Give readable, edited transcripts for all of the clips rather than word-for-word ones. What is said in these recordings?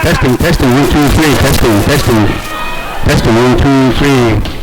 Testing, testing, 1, 2, 3, testing, testing, testing, 1, 2, 3.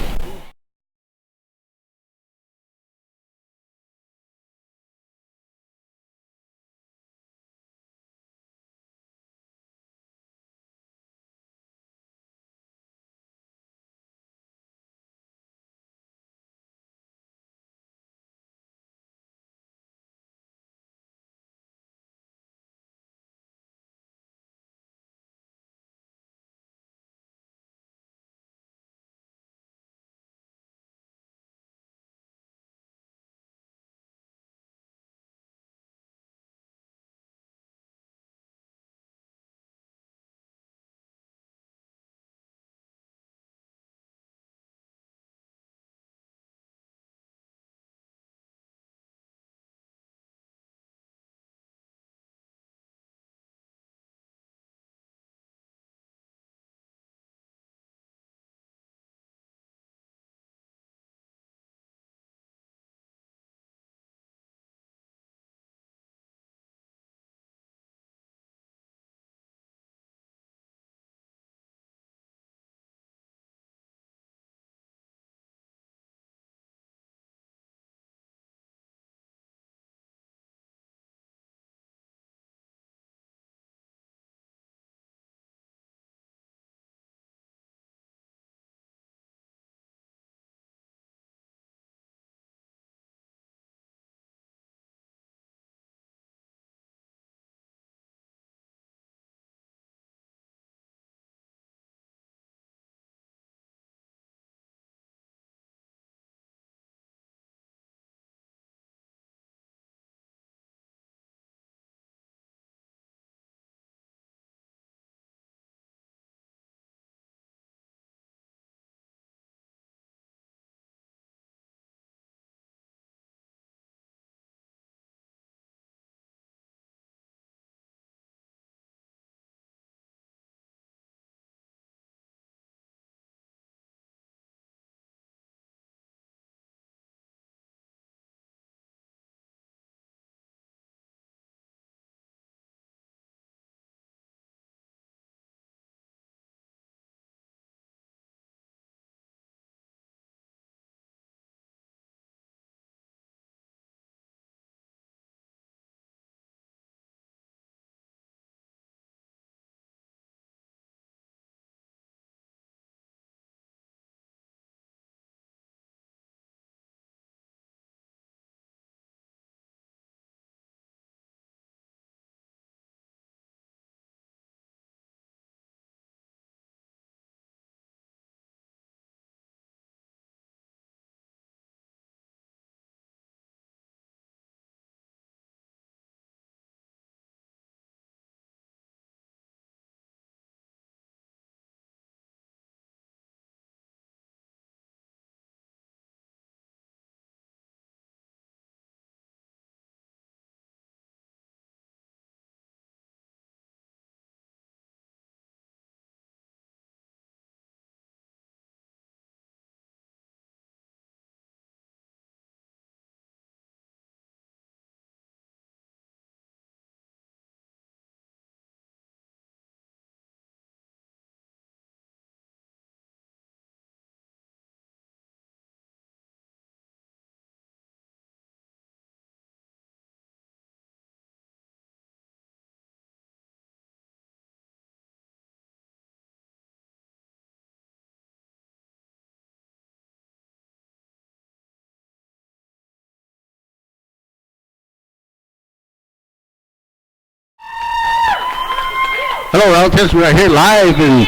Hello, relatives. We are here live in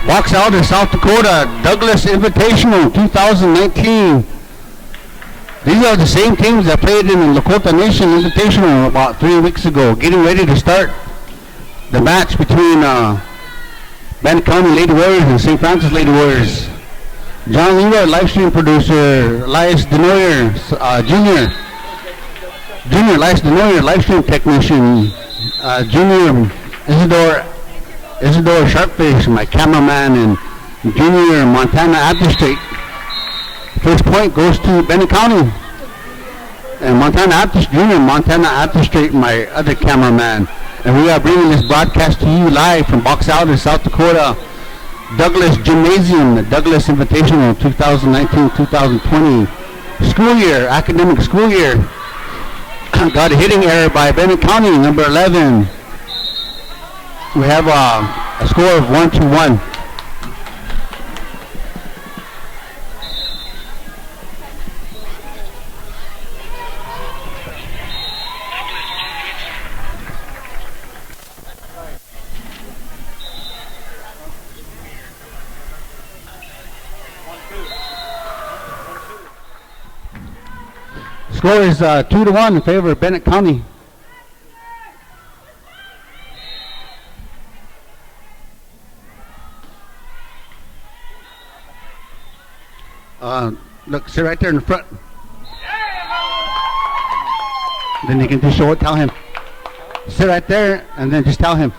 Box Out in South Dakota, Douglas Invitational 2019. These are the same teams that played in the Lakota Nation Invitational about 3 weeks ago, getting ready to start the match between Bennett County Lady Warriors and St. Francis Lady Warriors. John Leroy, live stream producer, Elias Denoyer, Junior Elias Denoyer, live stream technician, Junior Isidore Sharpfish, my cameraman, and Junior Montana Abdistrate. First point goes to Bennett County. And Junior Montana Abdistrate, my other cameraman. And we are bringing this broadcast to you live from Box Elder, South Dakota, Douglas Gymnasium, the Douglas Invitational 2019-2020 school year, academic school year. Got a hitting error by Bennett County, number 11. We have a score of 1-1. Score is 2-1 in favor of Bennett County. Look, sit right there in the front. Then you can just show it, tell him. Sit right there and then just tell him.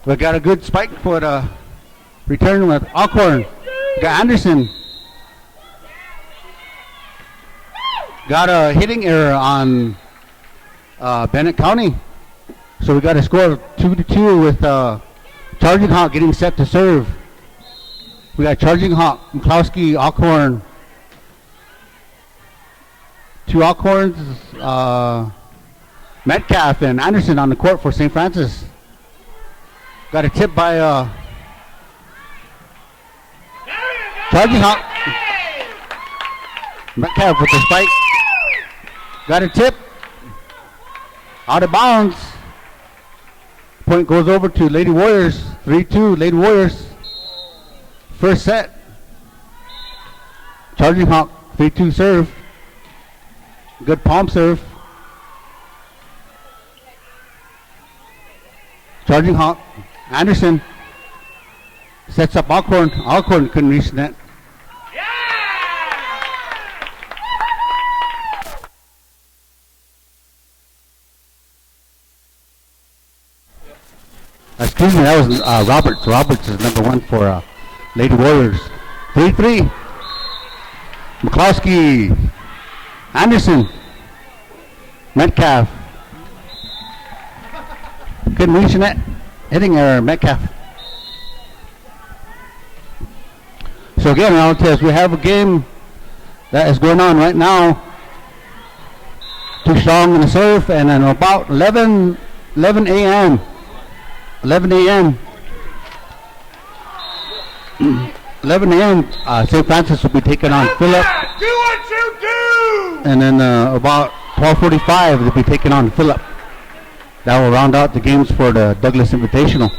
We got a good spike for the return with Alcorn. Got Anderson. Got a hitting error on Bennett County. So we got a score of 2-2 with Charging Hawk getting set to serve. We got Charging Hawk, McCloskey, Alcorn. Two Alcorns, Metcalf and Anderson on the court for St. Francis. Got a tip by Charging Hawk. Metcalf with the spike. Got a tip. Out of bounds. Point goes over to Lady Warriors. 3-2, Lady Warriors. First set. Charging Hawk, 3-2 serve. Good palm serve. Charging Hawk. Anderson sets up Alcorn. Alcorn couldn't reach the net. Excuse me, that was Roberts. Roberts is number 1 for Lady Warriors. 3-3. McCloskey. Anderson. Metcalf. Couldn't reach the net. Hitting error, Metcalf. So again, I'll tell us we have a game that is going on right now. Too strong in the serve, and then about 11 a.m. 11 a.m. 11 a.m. St. Francis will be taking on Phillip. Do what you do! And then about 12:45 they'll be taking on Phillip. That will round out the games for the Douglas Invitational.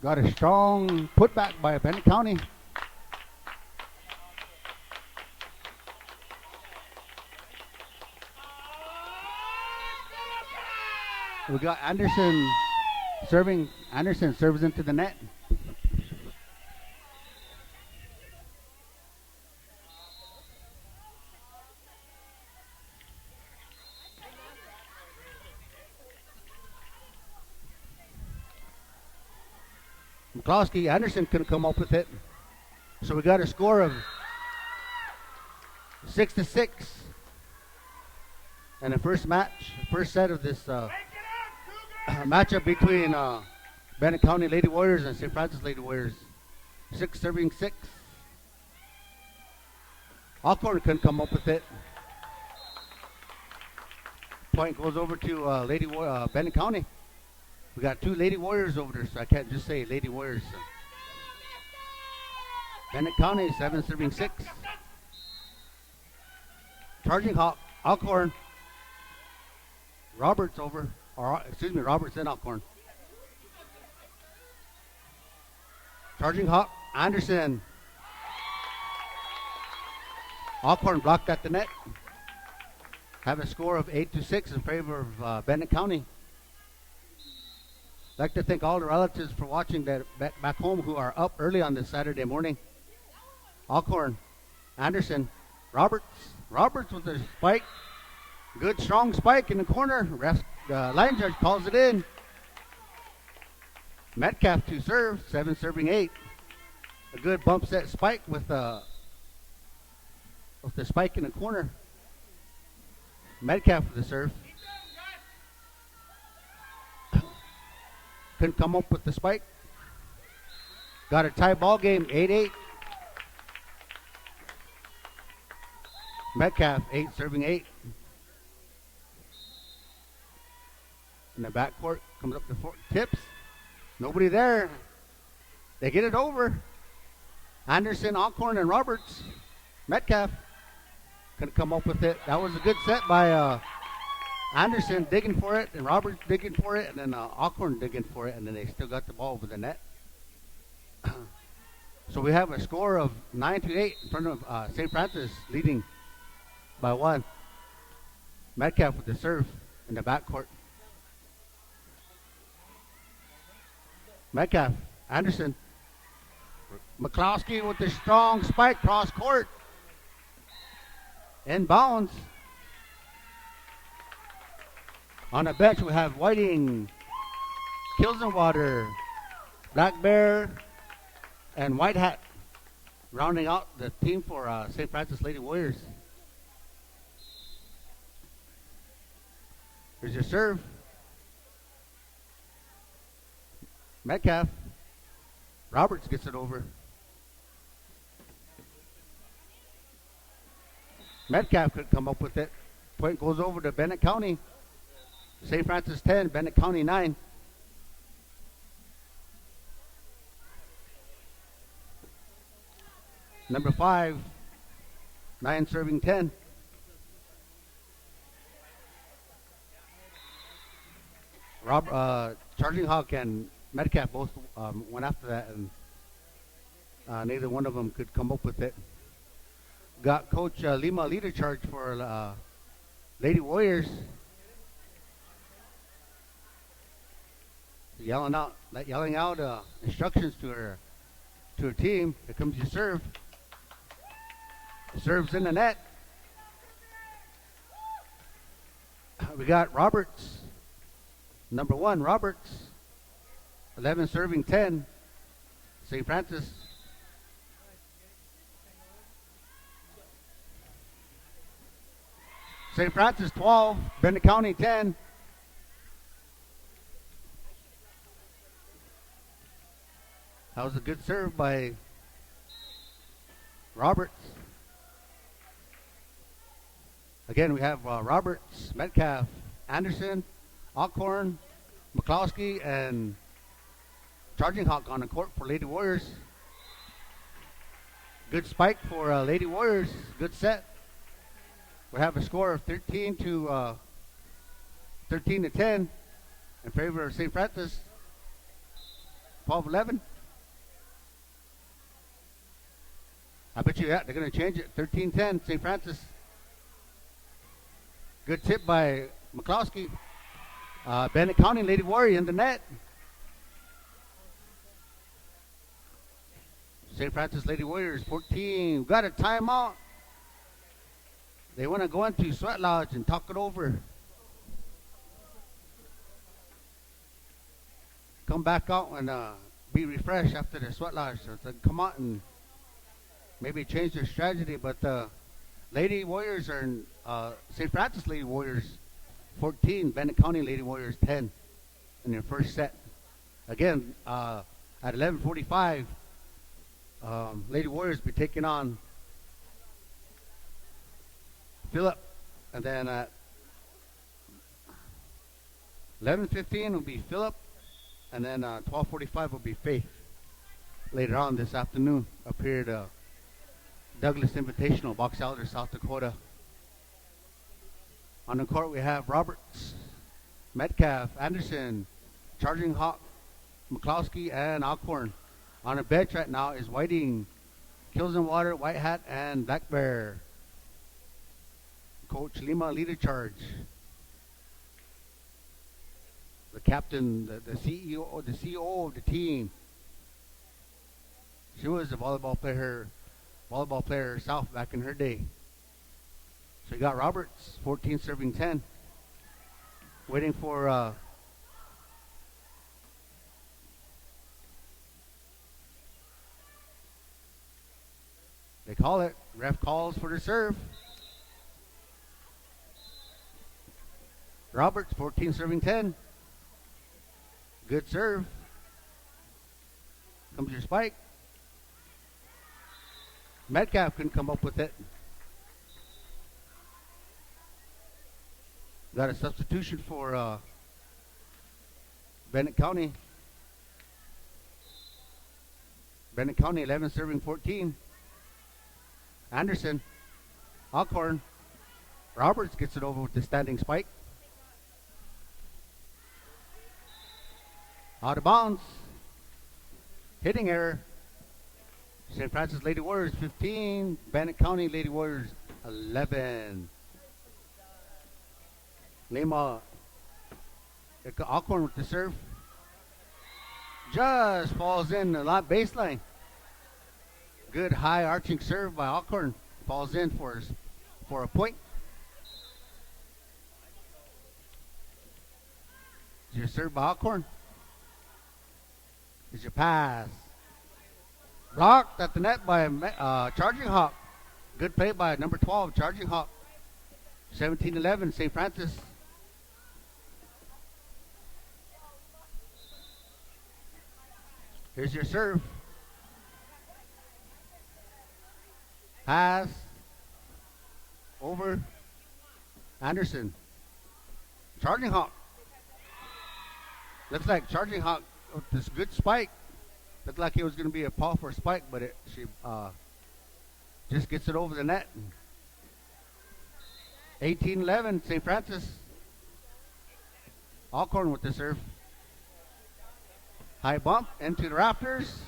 Got a strong putback by Bennett County. We got Anderson serving. Anderson serves into the net. McCloskey, Anderson couldn't come up with it. So we got a score of 6-6. And the first set of this matchup between Bennett County Lady Warriors and St. Francis Lady Warriors. 6 serving 6. Alcorn couldn't come up with it. Point goes over to Bennett County. We got 2 Lady Warriors over there, so I can't just say Lady Warriors. So. Bennett County, 7 serving 6. Charging Hawk, Alcorn. Roberts over, Roberts and Alcorn. Charging Hawk, Anderson. Alcorn blocked at the net. Have a score of 8-6 in favor of Bennett County. I'd like to thank all the relatives for watching that back home who are up early on this Saturday morning. Alcorn, Anderson, Roberts, Roberts with the spike. Good strong spike in the corner. Line judge calls it in. Metcalf to serve. 7 serving 8. A good bump set spike with the spike in the corner. Metcalf with the serve. Couldn't come up with the spike. Got a tie ball game, 8-8. Metcalf, 8 serving 8. In the backcourt, comes up to tips. Nobody there. They get it over. Anderson, Alcorn, and Roberts. Metcalf couldn't come up with it. That was a good set by Anderson digging for it, and Roberts digging for it, and then Alcorn digging for it, and then they still got the ball over the net. So we have a score of 9-8 in front of St. Francis, leading by 1. Metcalf with the serve in the backcourt. Metcalf, Anderson. McCloskey with the strong spike cross court. Inbounds. On the bench we have Whiting, Kilsenwater, Black Bear, and White Hat rounding out the team for St. Francis Lady Warriors. Here's your serve. Metcalf. Roberts gets it over. Metcalf could come up with it. Point goes over to Bennett County. St. Francis 10, Bennett County 9. Number 5, 9 serving 10. Charging Hawk and Metcalf both went after that, and neither one of them could come up with it. Got Coach Lima leader charge for Lady Warriors. Yelling out instructions to her team. Here comes your serve. Serves in the net. We got Roberts. Number 1, Roberts. 11 serving 10. St. Francis. St. Francis 12. Bennett County 10. That was a good serve by Roberts. Again, we have Roberts, Metcalf, Anderson, Alcorn, McCloskey, and Charging Hawk on the court for Lady Warriors. Good spike for Lady Warriors. Good set. We have a score of 13 to 10 in favor of St. Francis. 12-11. I bet you they're going to change it. 13-10, St. Francis. Good tip by McCloskey. Bennett County Lady Warrior in the net. St. Francis Lady Warriors 14. Got a timeout. They want to go into Sweat Lodge and talk it over. Come back out and be refreshed after the Sweat Lodge. So they come out and maybe change their strategy. But the Lady Warriors are in St. Francis Lady Warriors 14. Bennett County Lady Warriors 10 in their first set. Again, at 11:45, Lady Warriors be taking on Phillip, and then at 11:15 will be Phillip, and then 12:45 will be Faith. Later on this afternoon, up here at Douglas Invitational, Box Elder, South Dakota. On the court we have Roberts, Metcalf, Anderson, Charging Hawk, McCloskey, and Alcorn. On the bench right now is Whiting, Kilsenwater, White Hat, and Black Bear. Coach Lima leader charge. The captain, the CEO of the team. She was a volleyball player herself back in her day. So you got Roberts, 14 serving 10. Waiting for they call it. Ref calls for the serve. Roberts, 14 serving 10. Good serve. Comes your spike. Metcalf couldn't come up with it. Got a substitution for Bennett County. Bennett County, 11 serving 14. Anderson. Alcorn. Roberts gets it over with the standing spike. Out of bounds. Hitting error. St. Francis Lady Warriors 15. Bennett County Lady Warriors 11. Lima. Alcorn with the serve. Just falls in the baseline. Good high arching serve by Alcorn. Falls in for a point. Is your serve by Alcorn? Is your pass? Blocked at the net by Charging Hawk. Good play by number 12, Charging Hawk. 17-11, St. Francis. Here's your serve. Pass. Over. Anderson. Charging Hawk. Looks like Charging Hawk with this good spike. Looked like it was going to be a paw for a spike, but she just gets it over the net. 18-11, St. Francis. Alcorn with the serve. High bump into the rafters.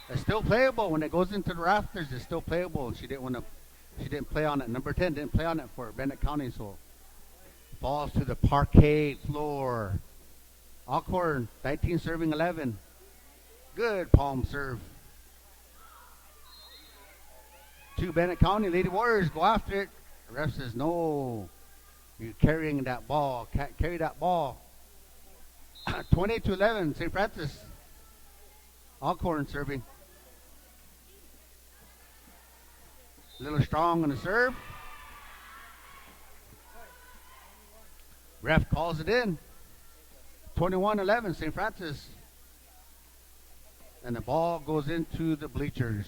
It's still playable. When it goes into the rafters, it's still playable. She didn't play on it. Number 10 didn't play on it for Bennett County, so falls to the parquet floor. Alcorn, 19 serving 11. Good palm serve. Two Bennett County Lady Warriors go after it. The ref says, no, you're carrying that ball. Can't carry that ball. 20-11, St. Francis. Alcorn serving. A little strong on the serve. Ref calls it in. 21-11, St. Francis. And the ball goes into the bleachers.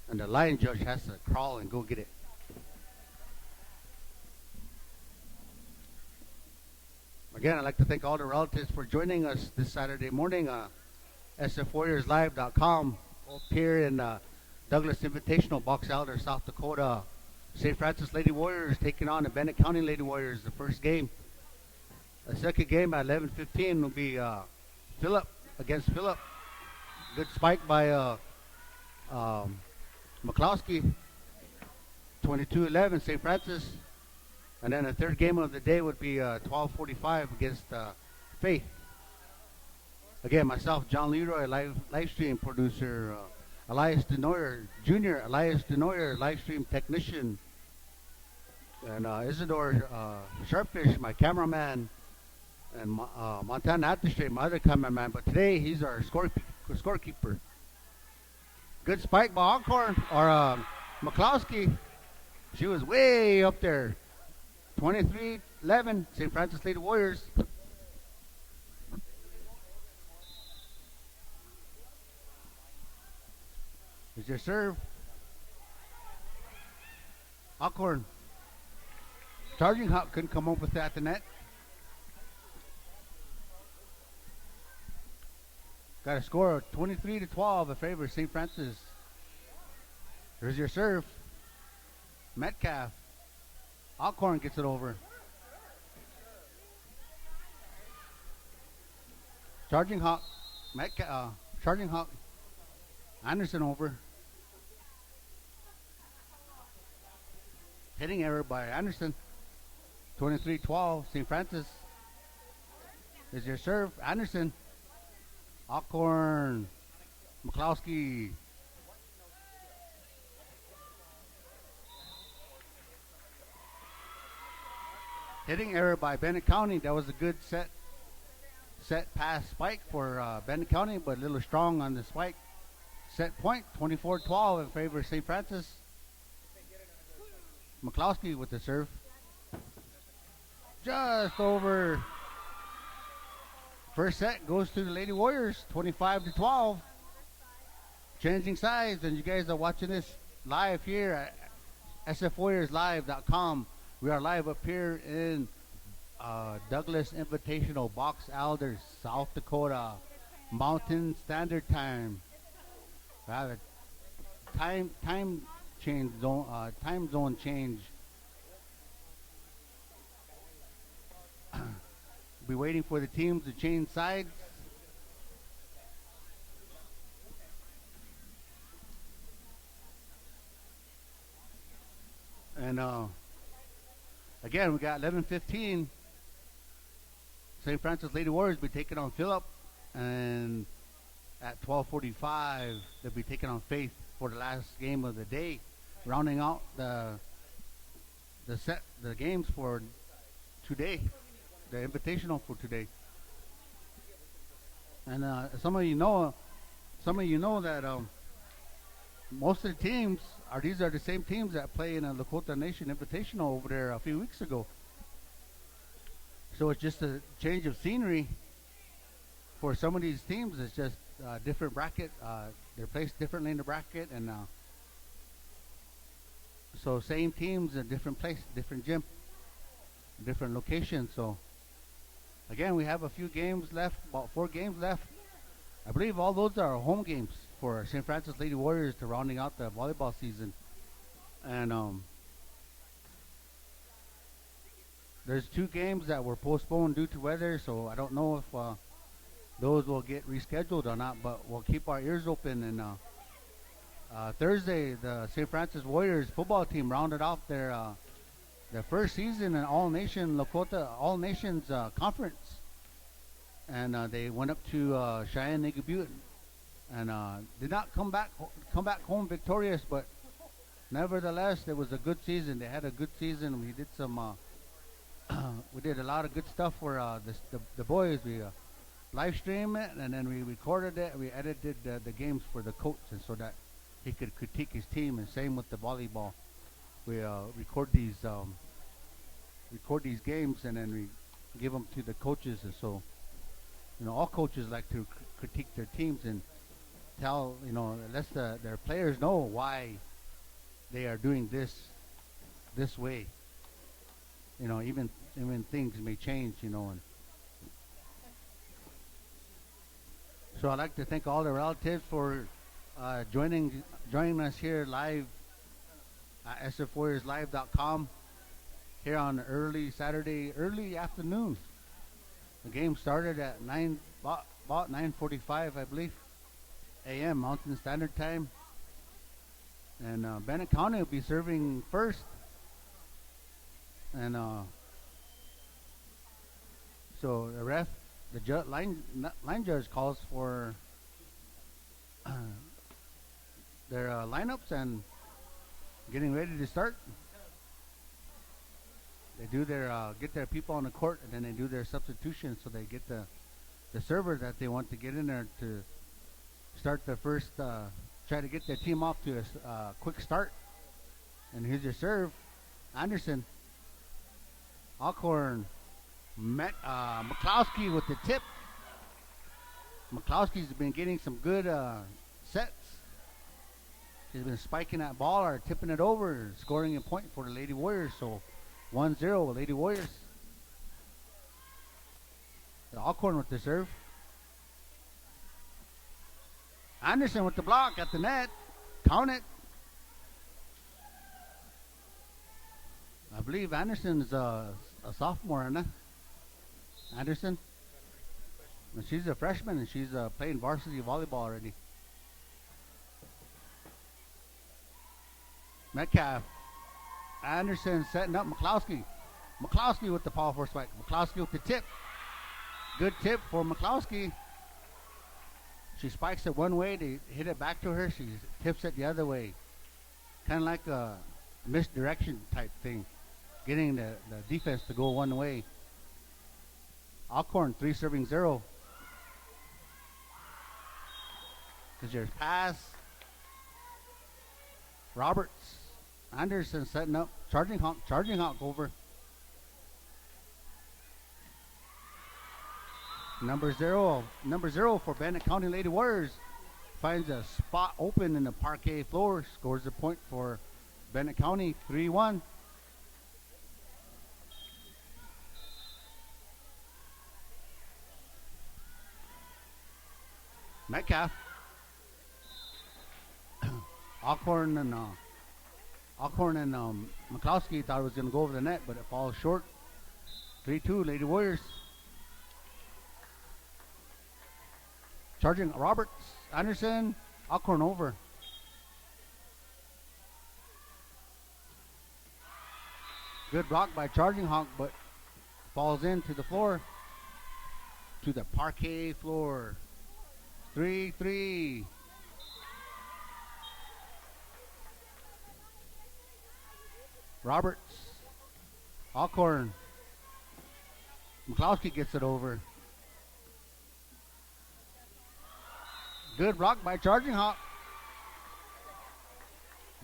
And the line judge has to crawl and go get it. Again, I'd like to thank all the relatives for joining us this Saturday morning. SFWarriorsLive.com up here in Douglas Invitational, Box Elder, South Dakota. St. Francis Lady Warriors taking on the Bennett County Lady Warriors, the first game. The second game at 11:15 will be Phillip against Phillip. Good spike by McCloskey. 22-11, St. Francis. And then the third game of the day would be 12:45 against Faith. Again, myself, John Leroy, live stream producer, Elias Denoyer Jr., Elias Denoyer, live stream technician, and Isidore Sharpfish, my cameraman, and Montana Atterstrait, my other cameraman. But today he's our scorekeeper. Good spike by Alcorn or McCloskey. She was way up there. 23-11, St. Francis Lady Warriors. Is your serve. Alcorn. Charging Hawk couldn't come up with that at the net. Got a score of 23-12 in favor of St. Francis. Here's your serve. Metcalf. Alcorn gets it over. Charging Hawk. Charging Hawk. Anderson over. Hitting error by Anderson. 23-12, St. Francis. Is your serve. Anderson. Alcorn. McCloskey. Hitting error by Bennett County. That was a good set pass spike for Bennett County, but a little strong on the spike. Set point 24-12 in favor of St. Francis. McCloskey with the serve. Just over. First set goes to the Lady Warriors, 25-12. Changing sides, and you guys are watching this live here at SFWarriorsLive.com. We are live up here in Douglas Invitational, Box Elder, South Dakota, Mountain Standard Time. Time zone change. Be waiting for the teams to change sides. And again, we got 11:15. St. Francis Lady Warriors be taking on Phillip, and at 12:45 they'll be taking on Faith for the last game of the day, rounding out the games for today, the invitational for today. And some of you know that most of the teams these are the same teams that play in a Lakota Nation Invitational over there a few weeks ago. So it's just a change of scenery for some of these teams. It's just a different bracket. They're placed differently in the bracket, and so same teams in different place, different gym, different location. So again, we have a few games left, about 4 games left. I believe all those are home games for St. Francis Lady Warriors to rounding out the volleyball season. And there's 2 games that were postponed due to weather, so I don't know if those will get rescheduled or not, but we'll keep our ears open. And Thursday, the St. Francis Warriors football team rounded off their first season in All Nations Conference, and they went up to Cheyenne Butte, and did not come back home victorious, but nevertheless, it was a good season. They had a good season. We did some we did a lot of good stuff for the boys. We live streamed it, and then we recorded it. We edited the games for the coach, and so that he could critique his team. And same with the volleyball. We record these games, and then we give them to the coaches. And so, all coaches like to critique their teams and tell, let their players know why they are doing this way. Even things may change, and so I'd like to thank all the relatives for joining us here live at SFWarriorsLive.com here on early Saturday, early afternoon. The game started at about 9:45, I believe, a.m. Mountain Standard Time. And Bennett County will be serving first. And so the line judge calls for their lineups and getting ready to start. They do get their people on the court, and then they do their substitution, so they get the server that they want to get in there to start the first, try to get their team off to a quick start. And here's your serve, Anderson. Alcorn met McCloskey with the tip. McCloskey's been getting some good sets. He's been spiking that ball or tipping it over, scoring a point for the Lady Warriors. So 1-0 Lady Warriors. Alcorn with the serve. Anderson with the block at the net. Count it. I believe Anderson's a sophomore, isn't it? Anderson? And she's a freshman, and she's playing varsity volleyball already. Metcalf. Anderson setting up McCloskey. McCloskey with the power spike. McCloskey with the tip. Good tip for McCloskey. She spikes it one way. They hit it back to her. She tips it the other way. Kind of like a misdirection type thing. getting the defense to go one way. Alcorn 3 serving 0. Is your pass. Roberts. Anderson setting up. Charging Hawk over. Number zero for Bennett County Lady Warriors finds a spot open in the parquet floor. Scores a point for Bennett County 3-1. Metcalf. Alcorn and McCloskey thought it was going to go over the net, but it falls short. 3-2 Lady Warriors. Charging Roberts, Anderson, Alcorn over. Good block by Charging Hawk, but falls into the floor. To the parquet floor. 3-3. Roberts, Alcorn. McCloskey gets it over. Good block by Charging Hawk.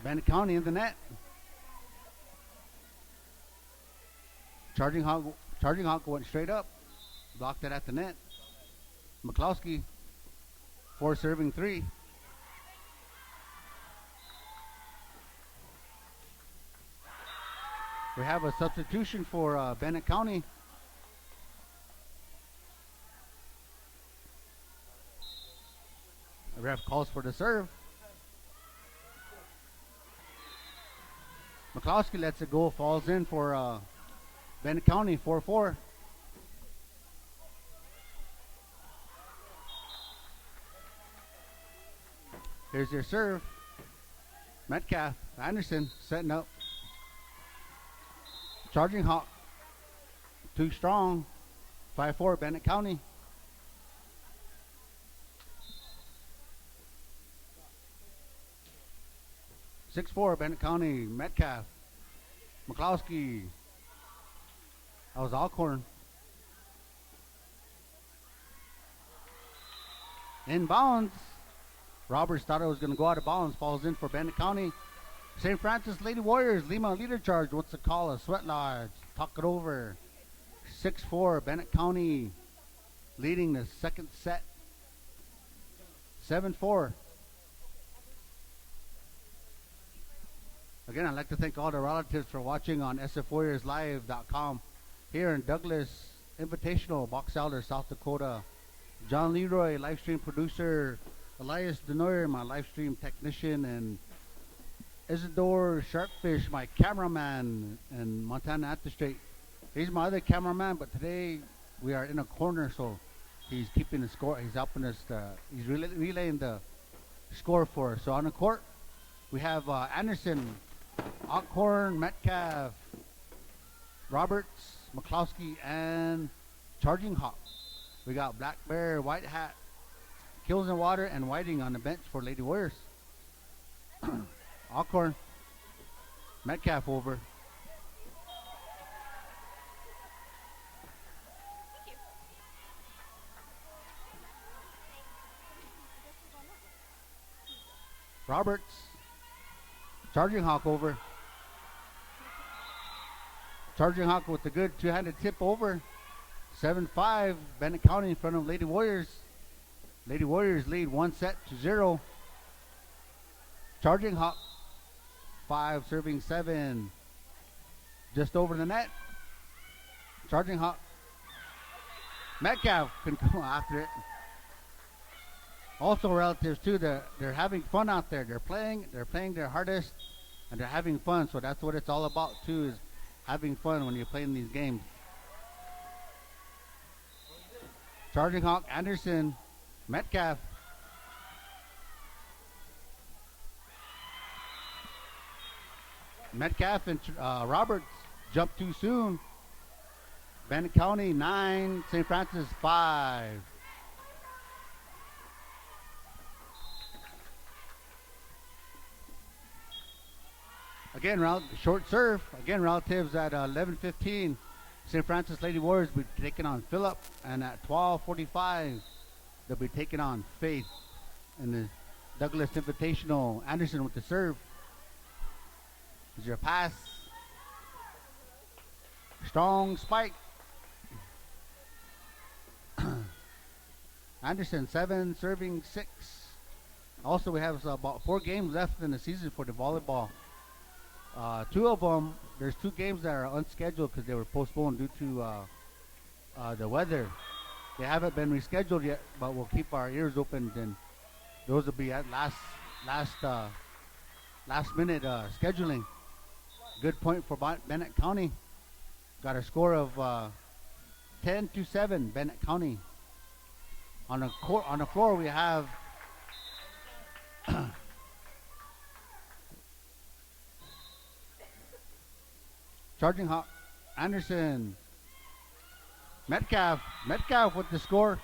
Bennett County in the net. Charging Hawk went straight up. Blocked it at the net. McCloskey 4 serving 3. We have a substitution for Bennett County. The ref calls for the serve. McCloskey lets it go, falls in for Bennett County 4-4. Here's your serve. Metcalf, Anderson setting up. Charging Hawk, too strong. 5-4 Bennett County. (6-4) Bennett County. Metcalf, McCloskey. That was Alcorn. Inbounds. Roberts thought it was going to go out of bounds. Falls in for Bennett County. St. Francis Lady Warriors. Lima leader charge. What's the call? A sweat lodge. Talk it over. 6-4 Bennett County leading the second set. 7-4. Again, I'd like to thank all the relatives for watching on sfwarriorslive.com here in Douglas Invitational, Box Elder, South Dakota. John Leroy, live stream producer. Elias Denoyer, my live stream technician, and Isidore Sharpfish, my cameraman, and Montana at the Straight. He's my other cameraman, but today we are in a corner, so he's keeping the score. He's helping us. He's relaying the score for us. So on the court, we have Anderson, Alcorn, Metcalf, Roberts, McCloskey, and Charging Hawk. We got Black Bear, White Hat, Kills and Water, and Whiting on the bench for Lady Warriors. Alcorn, Metcalf over. Roberts, Charging Hawk over. Charging Hawk with the good two-handed tip over. 7-5, Bennett County in front of Lady Warriors. Lady Warriors lead 1-0. Charging Hawk, 5 serving 7. Just over the net. Charging Hawk. Metcalf can come after it. Also relatives too, they're having fun out there. They're playing their hardest, and they're having fun. So that's what it's all about too, is having fun when you're playing these games. Charging Hawk, Anderson, Metcalf. Metcalf and Roberts jumped too soon. Bennett County 9, St. Francis 5. Again, short serve. Again, relatives at 11:15. St. Francis Lady Warriors will be taking on Phillip, and at 12:45 they'll be taking on Faith in the Douglas Invitational. Anderson with the serve. Is your pass? Strong spike. Anderson 7, serving 6. Also, we have about 4 games left in the season for the volleyball. 2 of them, there's 2 games that are unscheduled because they were postponed due to the weather. They haven't been rescheduled yet, but we'll keep our ears open. Then those will be at last minute scheduling. Good point for Bennett County. Got a score of 10-7, Bennett County. On the floor we have Charging Hawk, Anderson, Metcalf with the score.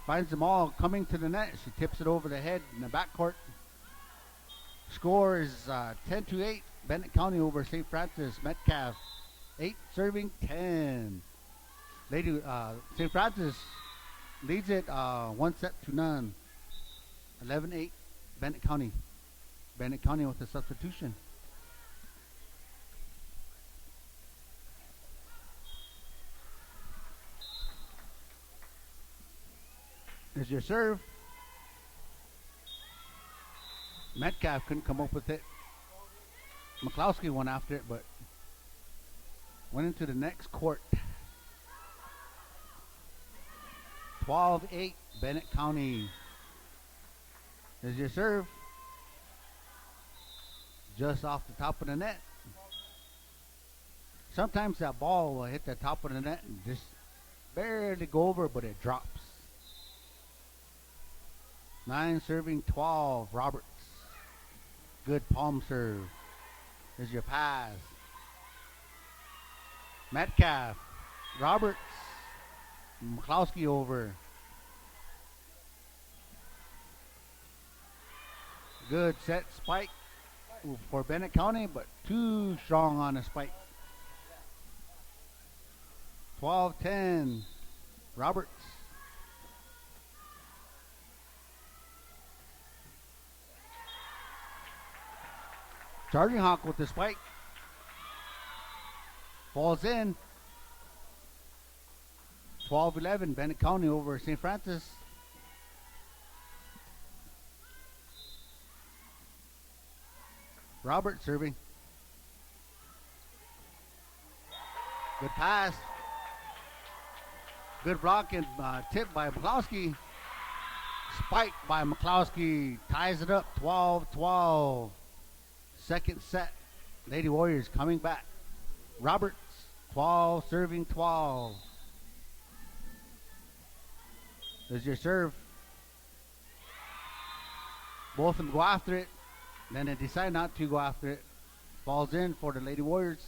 Finds them all coming to the net. She tips it over the head in the backcourt. Score is 10-8. Bennett County over St. Francis. Metcalf, 8 serving 10. Lady St. Francis leads it 1-0. 11-8. Bennett County. Bennett County with the substitution. There's your serve. Metcalf couldn't come up with it. McCloskey went after it, but went into the next court. 12-8, Bennett County. There's your serve. Just off the top of the net. Sometimes that ball will hit the top of the net and just barely go over, but it drops. 9 serving 12, Roberts. Good palm serve. There's your pass. Metcalf, Roberts, McCloskey over. Good set spike for Bennett County, but too strong on the spike. 12-10, Roberts. Charging Hawk with the spike. Falls in. 12-11, Bennett County over St. Francis. Robert serving. Good pass. Good block and tip by McCloskey. Spike by McCloskey. Ties it up 12-12. Second set. Lady Warriors coming back. Roberts, 12, serving 12. There's your serve. Both of them go after it. Then they decide not to go after it. Falls in for the Lady Warriors.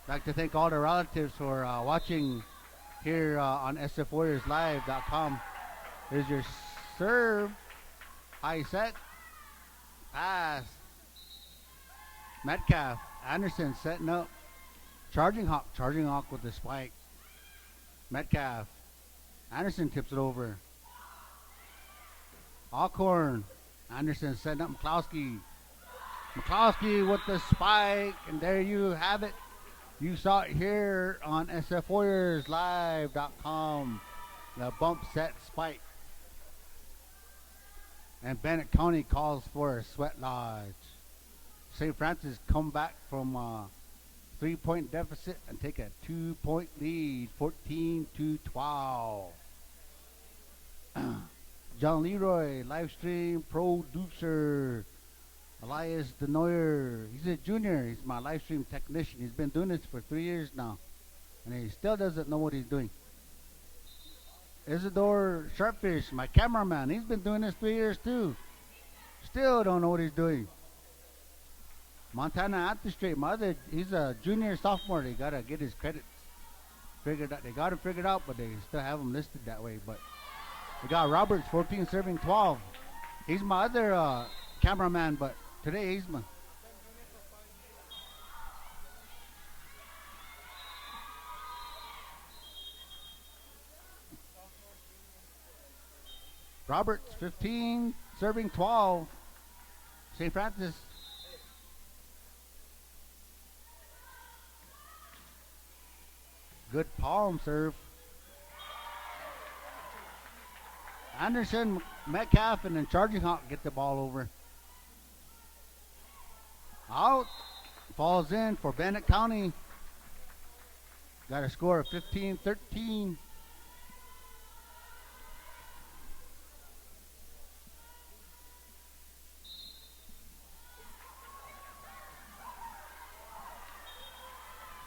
I'd like to thank all the relatives for watching here on SFWarriorsLive.com. There's your serve. High set. Pass. Metcalf. Anderson setting up. Charging Hawk. Charging Hawk with the spike. Metcalf. Anderson tips it over. Alcorn. Anderson setting up McCloskey. McCloskey with the spike. And there you have it. You saw it here on SFWarriorsLive.com. The bump set spike. And Bennett County calls for a sweat lodge. St. Francis come back from a 3-point deficit and take a 2-point lead, 14-12. John Leroy, live stream producer. Elias Denoyer, he's a junior. He's my live stream technician. He's been doing this for 3 years now, and he still doesn't know what he's doing. Isidore Sharpfish, my cameraman, he's been doing this 3 years too. Still don't know what he's doing. Montana Antistrate, he's a junior sophomore. They gotta get his credits figured out. They got him figured out, but they still have him listed that way. But we got Roberts, 14 serving 12. He's my other cameraman, but Today, Eastman. Roberts, 15, serving 12. St. Francis. Good palm serve. Anderson, Metcalf, and then Charging Hawk get the ball over. Out. Falls in for Bennett County. Got a score of 15-13.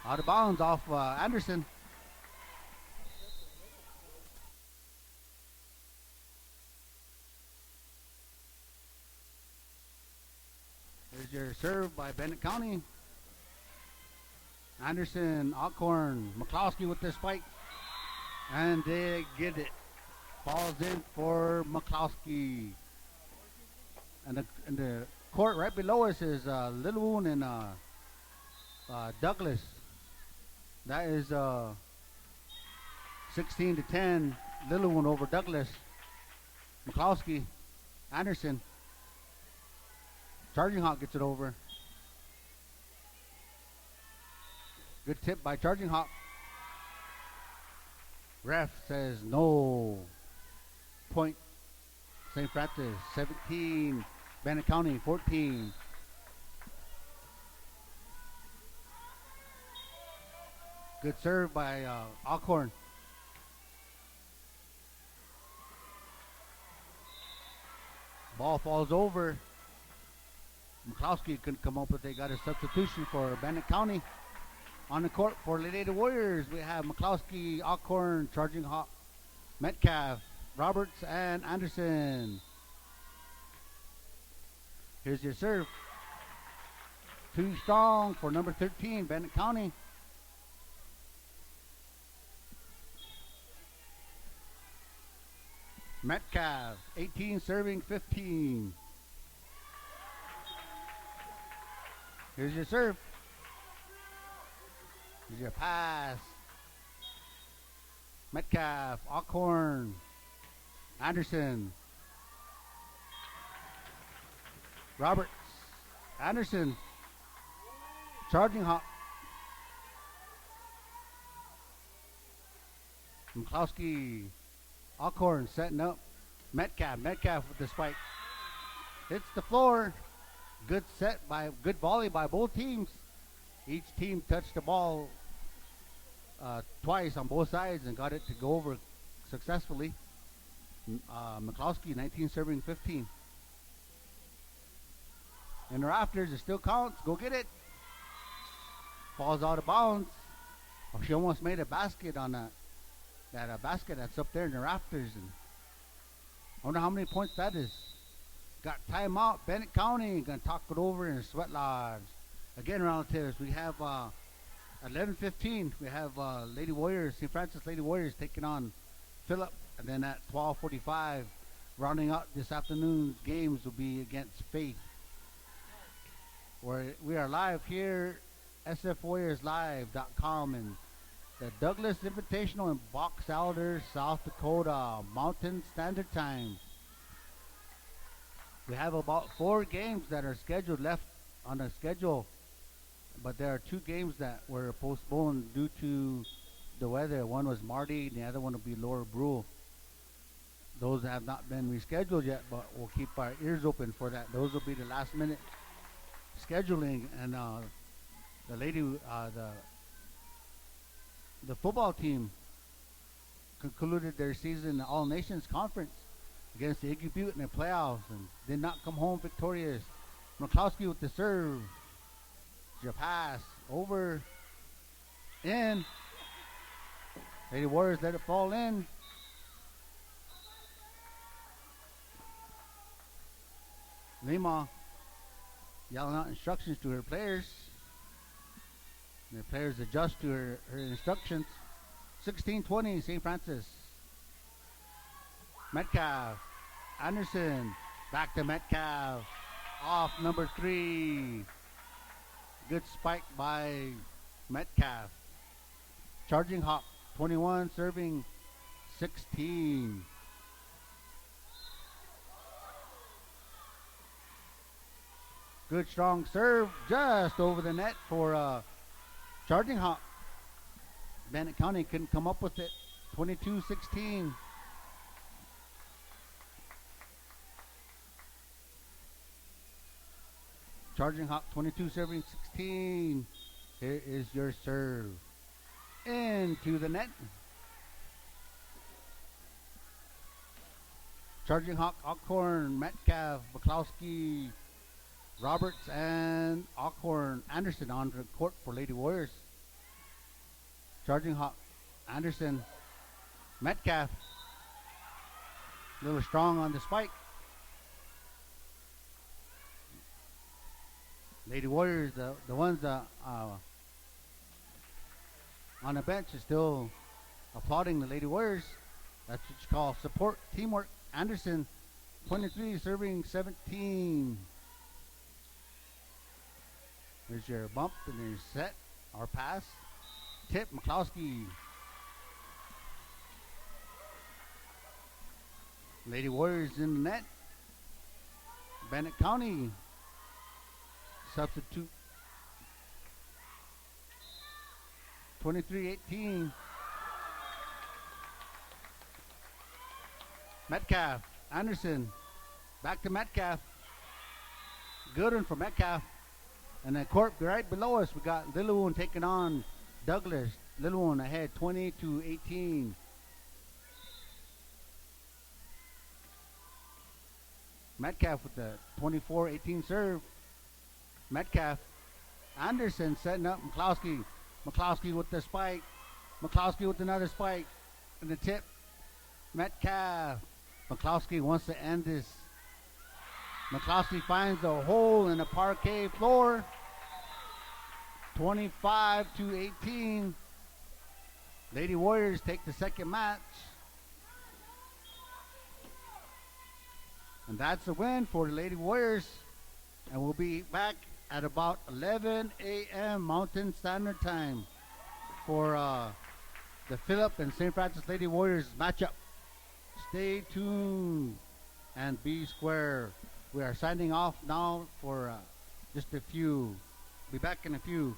Out of bounds off Anderson. Here's your serve by Bennett County. Anderson, Alcorn, McCloskey with the spike. And they get it. Falls in for McCloskey. And the court right below us is Little and Douglas. That is 16-10. Little one over Douglas. McCloskey, Anderson. Charging Hawk gets it over. Good tip by Charging Hawk. Ref says no. Point. St. Francis 17. Bennett County 14. Good serve by Alcorn. Ball falls over. McCloskey couldn't come up, but they got a substitution for Bennett County. On the court for Lady Warriors, we have McCloskey, Alcorn, Charging Hawk, Metcalf, Roberts, and Anderson. Here's your serve. Too strong for number 13, Bennett County. Metcalf, 18, serving 15. Here's your serve. Here's your pass. Metcalf, Alcorn, Anderson. Roberts, Anderson, Charging Hawk. McCloskey, Alcorn setting up. Metcalf with the spike. Hits the floor. Good volley by both teams. Each team touched the ball twice on both sides and got it to go over successfully. McCloskey, 19 serving 15. In the rafters, it still counts. Go get it. Falls out of bounds. Oh, she almost made a basket on that basket that's up there in the rafters. And I wonder how many points that is. Got timeout. Bennett County going to talk it over in the Sweat Lodge. Again, relatives, we have at 11:15. We have Lady Warriors, St. Francis Lady Warriors taking on Phillip, and then at 12:45, rounding out this afternoon's games will be against Faith. We are live here, sfwarriorslive.com, and the Douglas Invitational in Box Elder, South Dakota, Mountain Standard Time. We have about 4 games that are scheduled left on the schedule, but there are 2 games that were postponed due to the weather. One was Marty, and the other one will be Lower Brule. Those have not been rescheduled yet, but we'll keep our ears open for that. Those will be the last minute scheduling, and the football team concluded their season in the All Nations Conference against the Iggy Butte in the playoffs and did not come home victorious. McCloskey with the serve. Your pass over, in. Lady Warriors let it fall in. Lima yelling out instructions to her players. And the players adjust to her instructions. 16-20, St. Francis. Metcalf, Anderson, back to Metcalf. off number 3. Good spike by Metcalf. Charging Hawk 21 serving 16. Good strong serve just over the net for Charging Hawk. Bennett County couldn't come up with it. 22-16. Charging Hawk 22 serving 16. Here is your serve. Into the net. Charging Hawk, Alcorn, Metcalf, Buklowski, Roberts, and Alcorn Anderson on the court for Lady Warriors. Charging Hawk, Anderson, Metcalf. A little strong on the spike. Lady Warriors, the ones on the bench is still applauding the Lady Warriors. That's what you call support, teamwork. Anderson, 23, serving 17. There's your bump and there's set or pass. Tip, McCloskey. Lady Warriors in the net. Bennett County substitute. 23-18. Metcalf, Anderson, back to Metcalf. Good one for Metcalf. And then court right below us, we got Little One taking on Douglas. Little One ahead, 20-18. Metcalf with the 24-18 serve. Metcalf, Anderson setting up McCloskey. McCloskey with the spike. McCloskey with another spike. And the tip. Metcalf. McCloskey wants to end this. McCloskey finds a hole in the parquet floor. 25-18. Lady Warriors take the second match. And that's a win for the Lady Warriors. And we'll be back at about 11 a.m. Mountain Standard Time for the Phillip and St. Francis Lady Warriors matchup. Stay tuned and be square. We are signing off now for just a few. Be back in a few.